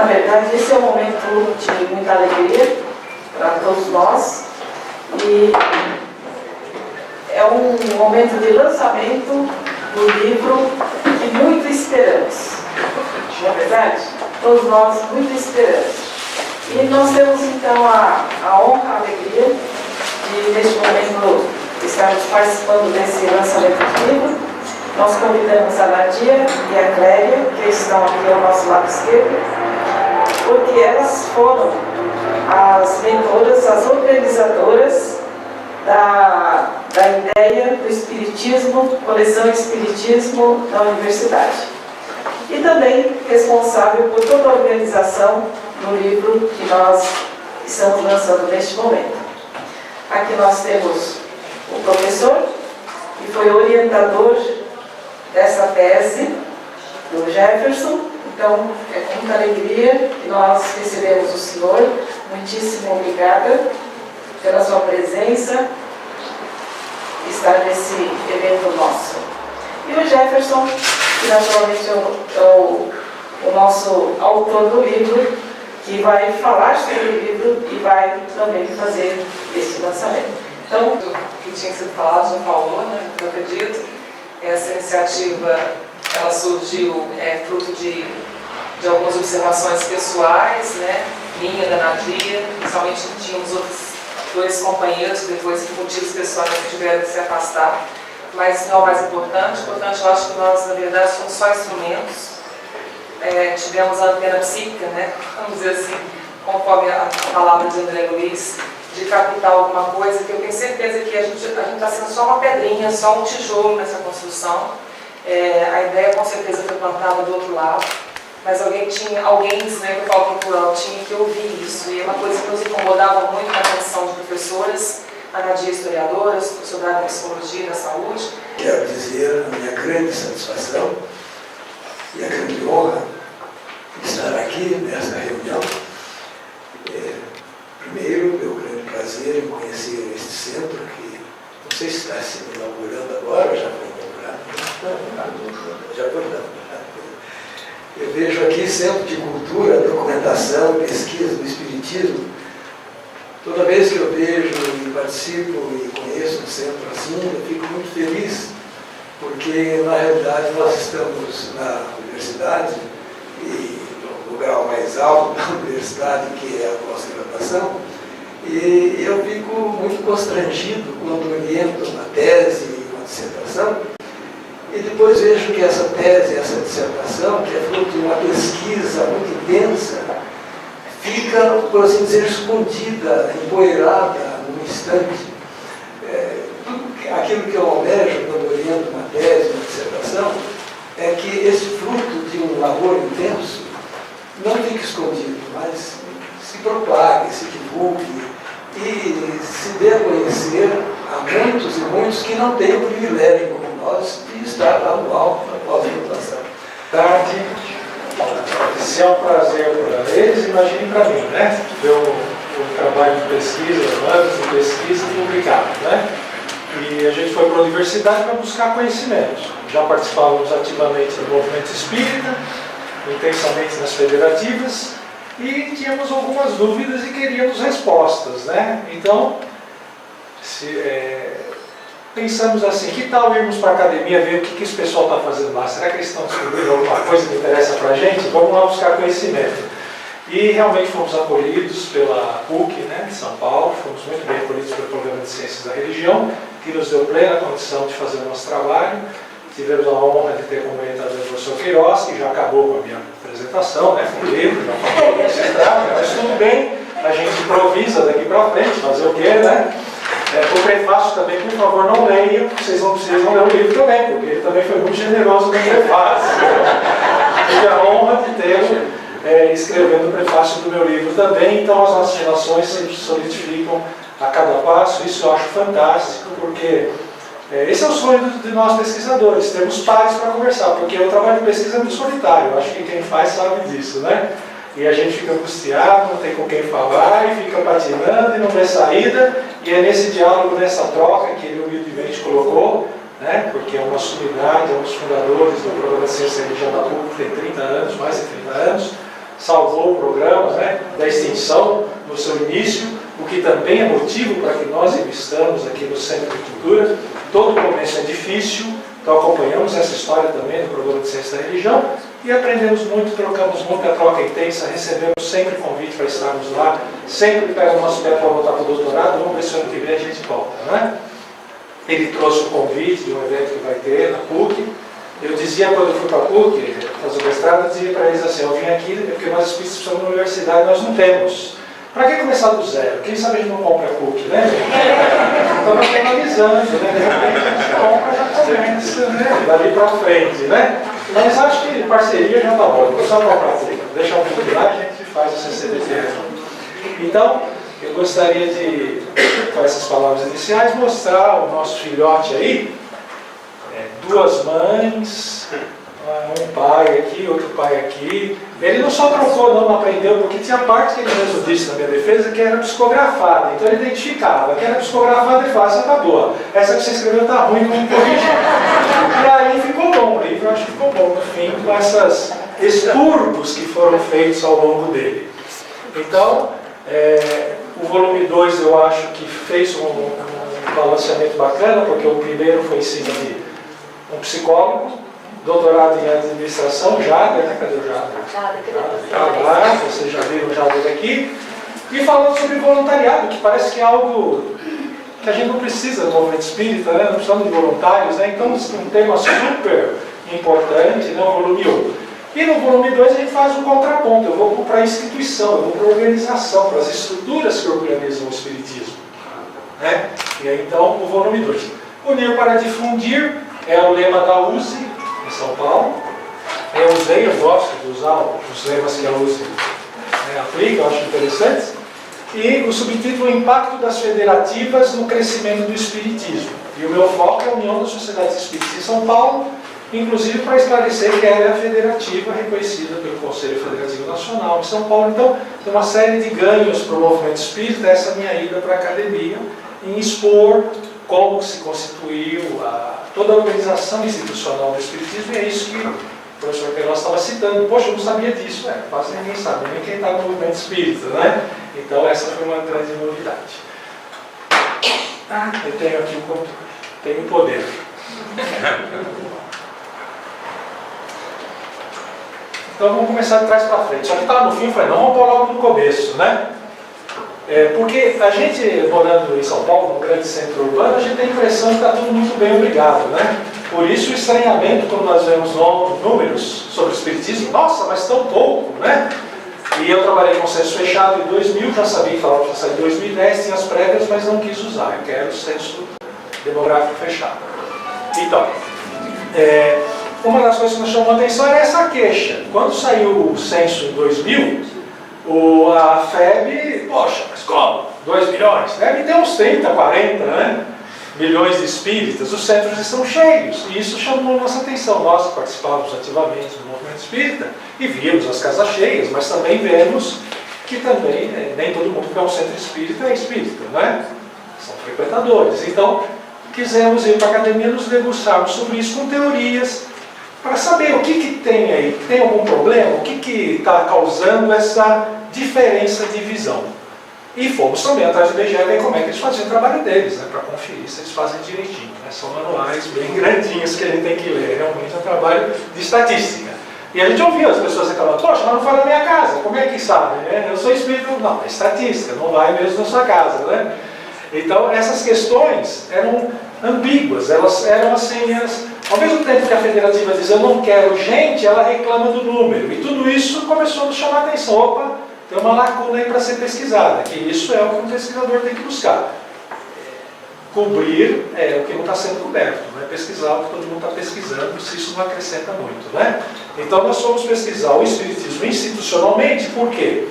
na verdade, esse é um momento de muita alegria para todos nós e é um momento de lançamento do livro que muito esperamos. Não é verdade? Todos nós muito esperamos. E nós temos então a honra, a alegria de, neste momento, estarmos participando desse lançamento do livro. Nós convidamos a Nadia e a Clélia, que estão aqui ao nosso lado esquerdo, porque elas foram as mentoras, as organizadoras da ideia do Espiritismo, coleção Espiritismo da Universidade. E também responsável por toda a organização do livro que nós estamos lançando neste momento. Aqui nós temos o professor, que foi orientador dessa tese, do Jefferson. Então, é com muita alegria que nós recebemos o senhor. Muitíssimo obrigada pela sua presença, estar nesse evento nosso. E o Jefferson, que naturalmente é o nosso autor do livro, que vai falar sobre o livro e vai também fazer esse lançamento. Então, o que tinha sido falado já falou, né? Eu acredito. Essa iniciativa, ela surgiu fruto de algumas observações pessoais, né? Minha, da Nadia, principalmente tínhamos outros dois companheiros que depois, por motivos pessoais, tiveram que se afastar. Mas não é o mais importante. Importante, eu acho que nós, na verdade, somos só instrumentos. Tivemos a antena psíquica, né? Vamos dizer assim, conforme a palavra de André Luiz, de captar alguma coisa, que eu tenho certeza que a gente está sendo só uma pedrinha, só um tijolo nessa construção. A ideia com certeza foi plantada do outro lado, mas alguém, né, que eu falo plural, tinha que ouvir isso. E é uma coisa que nos incomodava muito na condição de professoras, a Nadia historiadora, sou da psicologia e da saúde. Quero dizer a minha grande satisfação e a grande honra de estar aqui nesta reunião. Primeiro, meu grande prazer em conhecer este centro, que não sei se está se inaugurando agora, já foi inaugurado. Já foi inaugurado. Eu vejo aqui Centro de Cultura, Documentação e Pesquisa do Espiritismo. Toda vez que eu vejo e participo e conheço um centro assim, eu fico muito feliz, porque na realidade nós estamos na universidade e no lugar mais alto da universidade, que é a pós-graduação, e eu fico muito constrangido quando oriento uma tese e uma dissertação, e depois vejo que essa tese, essa dissertação, que é fruto de uma pesquisa muito intensa, fica, por assim dizer, escondida, empoeirada num instante. Aquilo que eu almejo quando oriento uma tese, uma dissertação, é que esse fruto de um labor intenso não fique escondido, mas se propague, se divulgue e se dê a conhecer a muitos e muitos que não têm o privilégio, como nós, de estar lá no alto da pós-graduação. Tarde, se é um prazer para eles, imagine para mim, né? Ver o trabalho de pesquisa, anos de pesquisa publicado, né? E a gente foi para a universidade para buscar conhecimento. Já participávamos ativamente do movimento espírita, intensamente nas federativas, e tínhamos algumas dúvidas e queríamos respostas, né? Então, pensamos assim, que tal irmos para a academia ver o que esse pessoal está fazendo lá? Será que eles estão descobrindo alguma coisa que interessa para a gente? Vamos lá buscar conhecimento. E realmente fomos acolhidos pela PUC, né, de São Paulo, fomos muito bem acolhidos pelo Programa de Ciências da Religião, que nos deu plena condição de fazer o nosso trabalho. Tivemos a honra de ter como orientador o professor Queiroz, que já acabou com a minha apresentação, né, com o livro, já falou o que se trata, mas tudo bem, a gente improvisa daqui para frente, fazer o quê, né? O prefácio também, por favor, não leiam, vocês não precisam ler o livro também, porque ele também foi muito generoso no prefácio. Tive a honra de tê-lo escrevendo o prefácio do meu livro também, então as nossas relações se solidificam a cada passo. Isso eu acho fantástico, porque esse é o sonho de nós pesquisadores, termos pares para conversar, porque o trabalho de pesquisa é muito solitário, eu acho que quem faz sabe disso, né? E a gente fica angustiado, não tem com quem falar, e fica patinando e não vê saída, e é nesse diálogo, nessa troca que ele humildemente colocou, né? Porque é uma sumidade, é um dos fundadores do Programa de Ciência e Religião da PUC, tem 30 anos, mais de 30 anos, salvou programas, né, da extinção no seu início, o que também é motivo para que nós investamos aqui no Centro de Cultura. Todo começo é difícil, então acompanhamos essa história também no programa de Ciência da Religião e aprendemos muito, trocamos muito, a troca intensa, recebemos sempre convite para estarmos lá, sempre pega o nosso pé para voltar para o doutorado, vamos ver se ano que vem a gente volta, né? Ele trouxe o convite de um evento que vai ter na PUC. Eu dizia, quando eu fui para a PUC fazer o mestrado, eu dizia para eles assim, eu vim aqui porque nós espíritas precisamos de uma universidade, nós não temos. Para que começar do zero? Quem sabe a gente não compra a PUC, né? Então nós estamos analisando, né? De repente a gente compra, já começa, né? Dali para frente, né? Mas acho que parceria já está bom, não precisa comprar a PUC. Deixa um pouco lá, a gente faz o CCBT. Então, eu gostaria de, com essas palavras iniciais, mostrar o nosso filhote aí, duas mães, um pai aqui, outro pai aqui. Ele não só trocou, não aprendeu, porque tinha parte que ele mesmo disse na minha defesa que era psicografada. Então ele identificava que era psicografada e fácil, tá boa. Essa que você escreveu tá ruim, vamos corrigir. E aí ficou bom, o livro eu acho que ficou bom no fim, com esses expurgos que foram feitos ao longo dele. Então, o volume 2 eu acho que fez um balanceamento bacana, porque o primeiro foi em cima de um psicólogo, doutorado em administração, Jader, né? Cadê o Jader? Lá, vocês já viram o Jader aqui. E falando sobre voluntariado, que parece que é algo que a gente não precisa no movimento espírita, né? Não precisamos de voluntários, né? Então, um tema super importante, né? O volume 1. E no volume 2 a gente faz um contraponto, eu vou para a instituição, eu vou para a organização, para as estruturas que organizam o espiritismo. Né? E aí então o volume 2. Unir para difundir é o lema da USE, em São Paulo. Eu usei, eu gosto de usar os lemas que a USE aplica, eu acho interessante. E o subtítulo, o impacto das federativas no crescimento do espiritismo. E o meu foco é a União das Sociedades Espíritas em São Paulo, inclusive para esclarecer que ela é a federativa reconhecida pelo Conselho Federativo Nacional de São Paulo. Então, tem uma série de ganhos para o movimento espírita, essa minha ida para a academia, em expor como se constituiu toda a organização institucional do espiritismo, e é isso que o professor Queiroz estava citando. Poxa, eu não sabia disso, quase ninguém sabe, nem quem está no movimento espírita, né? Então, essa foi uma grande novidade. Eu tenho aqui o controle, tenho o poder. Então vamos começar de trás para frente. Só que estava no fim, eu falei, não, vamos pôr logo no começo, né? Porque a gente, morando em São Paulo, num grande centro urbano, a gente tem a impressão que está tudo muito bem obrigado, né? Por isso o estranhamento quando nós vemos novos números sobre o espiritismo, nossa, mas tão pouco, né? E eu trabalhei com censo fechado em 2000, já sabia que falava que sair em 2010, tinha as prévias, mas não quis usar, eu quero o censo demográfico fechado. Então, uma das coisas que nos chamou a atenção era essa queixa. Quando saiu o censo em 2000, a FEB, poxa, mas como? 2 milhões? Deve ter uns 30, 40, né? Milhões de espíritas, os centros estão cheios. E isso chamou a nossa atenção. Nós participávamos ativamente do movimento espírita e víamos as casas cheias, mas também vemos que também nem todo mundo que é um centro espírita é espírita, né? São frequentadores. Então, quisemos ir para a academia nos debruçarmos sobre isso com teorias, para saber o que tem aí, tem algum problema, o que está causando essa diferença de visão. E fomos também atrás do IBGE ver como é que eles faziam o trabalho deles, né, para conferir se eles fazem direitinho. Né? São manuais bem grandinhos que a gente tem que ler, realmente é um trabalho de estatística. E a gente ouvia as pessoas reclamando, poxa, mas não foi na minha casa, como é que sabe? Né? Eu sou espírita, não, é estatística, não vai mesmo na sua casa. Né? Então essas questões eram ambíguas, elas eram assim, ao mesmo tempo que a federativa diz eu não quero gente, ela reclama do número. E tudo isso começou a nos chamar a atenção. Opa, tem uma lacuna aí para ser pesquisada, que isso é o que um pesquisador tem que buscar. Cobrir o que não está sendo coberto, não é pesquisar o que todo mundo está pesquisando, se isso não acrescenta muito. Né? Então nós fomos pesquisar o espiritismo institucionalmente, por quê?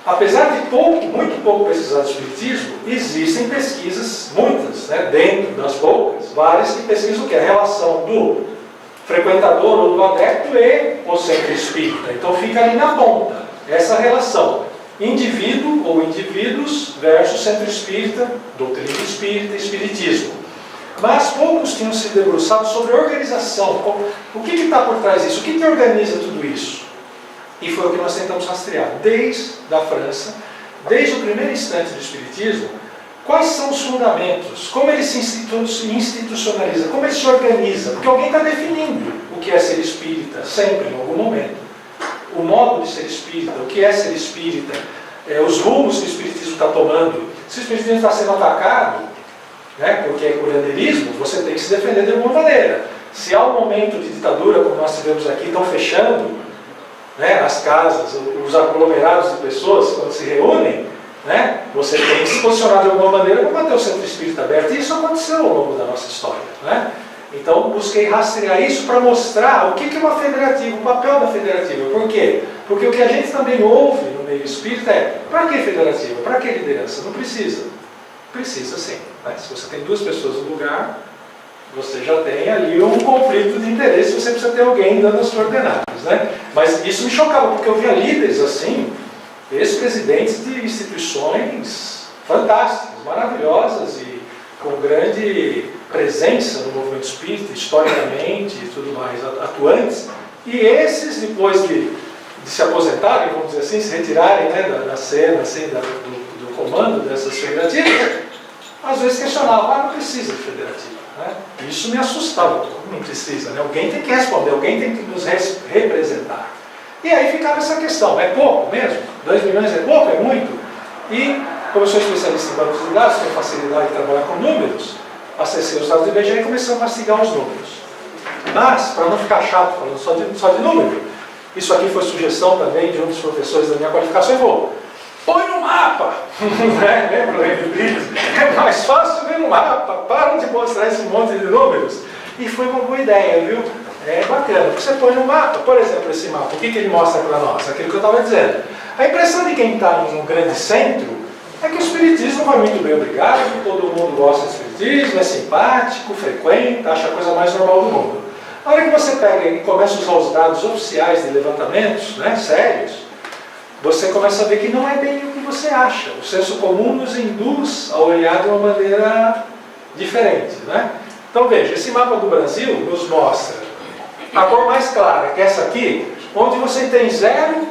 Apesar de muito pouco pesquisado o espiritismo, existem pesquisas, muitas, né, dentro das poucas, várias que pesquisam o que? A relação do frequentador ou do adepto e o centro espírita. Então fica ali na ponta, essa relação. Indivíduo ou indivíduos versus centro espírita, doutrina espírita e espiritismo. Mas poucos tinham se debruçado sobre a organização. O que está por trás disso? O que organiza tudo isso? E foi o que nós tentamos rastrear, desde a França, desde o primeiro instante do Espiritismo, quais são os fundamentos, como ele se institucionaliza, como ele se organiza, porque alguém está definindo o que é ser espírita, sempre, em algum momento. O modo de ser espírita, o que é ser espírita, os rumos que o Espiritismo está tomando. Se o Espiritismo está sendo atacado, né, porque é curandeirismo, você tem que se defender de alguma maneira. Se há um momento de ditadura, como nós tivemos aqui, estão fechando, né, as casas, os aglomerados de pessoas, quando se reúnem, né, você tem que se posicionar de alguma maneira para manter o centro espírita aberto. E isso aconteceu ao longo da nossa história. Né? Então, busquei rastrear isso para mostrar o que é uma federativa, o papel da federativa. Por quê? Porque o que a gente também ouve no meio espírita é: para que federativa? Para que liderança? Não precisa. Precisa sim. Né? Se você tem duas pessoas no lugar, você já tem ali um conflito de interesse, você precisa ter alguém dando as coordenadas. Né? Mas isso me chocava, porque eu via líderes assim, ex-presidentes de instituições fantásticas, maravilhosas e com grande presença no movimento espírita, historicamente e tudo mais, atuantes, e esses, depois de se aposentarem, vamos dizer assim, se retirarem, né, da cena, assim, do comando dessas federativas, às vezes questionavam: não precisa de federativa. Né? Isso me assustava: não precisa, né? Alguém tem que responder, alguém tem que nos representar. E aí ficava essa questão: é pouco mesmo? 2 milhões é pouco? É muito? E, como eu sou especialista em bancos de dados, tenho facilidade de trabalhar com números, acessei os dados do IBGE e comecei a mastigar os números. Mas, para não ficar chato falando só de número, isso aqui foi sugestão também de um dos professores da minha qualificação, e vou: põe no mapa! Lembra o Henrique Brito? É mais fácil ver no mapa, param de mostrar esse monte de números. E foi uma boa ideia, viu? É bacana, porque você põe no mapa, por exemplo, esse mapa, o que ele mostra para nós? Aquilo que eu estava dizendo. A impressão de quem está em um grande centro é que o espiritismo vai muito bem, obrigado, todo mundo gosta do espiritismo, é simpático, frequenta, acha a coisa mais normal do mundo. A hora que você pega e começa a usar os dados oficiais de levantamentos, né, sérios, você começa a ver que não é bem o que você acha. O senso comum nos induz a olhar de uma maneira diferente. Né? Então veja, esse mapa do Brasil nos mostra a cor mais clara, que é essa aqui, onde você tem 0,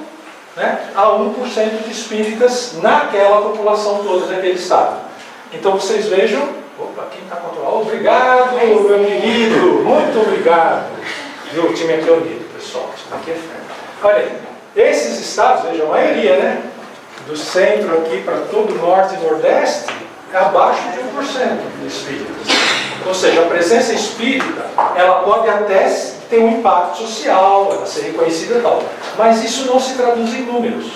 né, a 1% de espíritas naquela população toda daquele estado. Então vocês vejam, opa, quem está controlando? Obrigado, meu querido, muito obrigado. Viu, o time aqui é unido, pessoal, isso aqui é fé. Olha aí, esses estados, veja, a maioria, né, do centro aqui para todo o norte e nordeste, é abaixo de 1% de espíritas. Ou seja, a presença espírita, ela pode até ter um impacto social, ela ser reconhecida e tal, mas isso não se traduz em números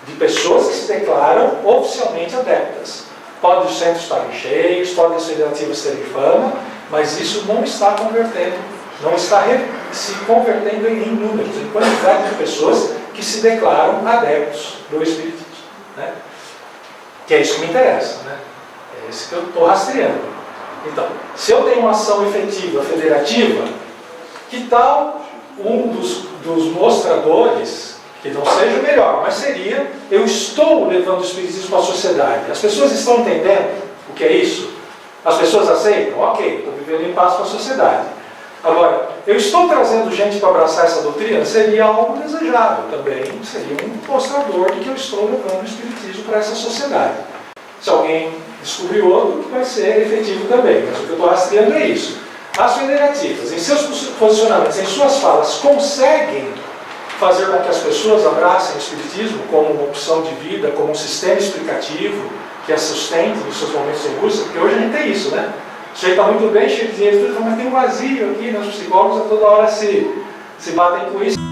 de pessoas que se declaram oficialmente adeptas. Pode os centros estarem cheios, podem as federativas terem fama, mas isso não está convertendo, não está se convertendo em números, em quantidade de pessoas que se declaram adeptos do espiritismo. Né? Que é isso que me interessa, né? É isso que eu estou rastreando. Então, se eu tenho uma ação efetiva, federativa, que tal um dos mostradores, que não seja o melhor, mas seria: eu estou levando o espiritismo para a sociedade. As pessoas estão entendendo o que é isso? As pessoas aceitam? Ok, estou vivendo em paz com a sociedade. Agora, eu estou trazendo gente para abraçar essa doutrina? Seria algo desejável também, seria um mostrador de que eu estou levando o espiritismo para essa sociedade. Se alguém descobrir outro, vai ser efetivo também, mas o que eu estou rastreando é isso. As federativas, em seus posicionamentos, em suas falas, conseguem fazer com que as pessoas abracem o espiritismo como uma opção de vida, como um sistema explicativo que as sustente nos seus momentos de angústia, porque hoje a gente tem isso, né? O sujeito está muito bem, cheio de dinheiro, tudo, mas tem um vazio aqui, né? Os psicólogos a toda hora se batem com isso.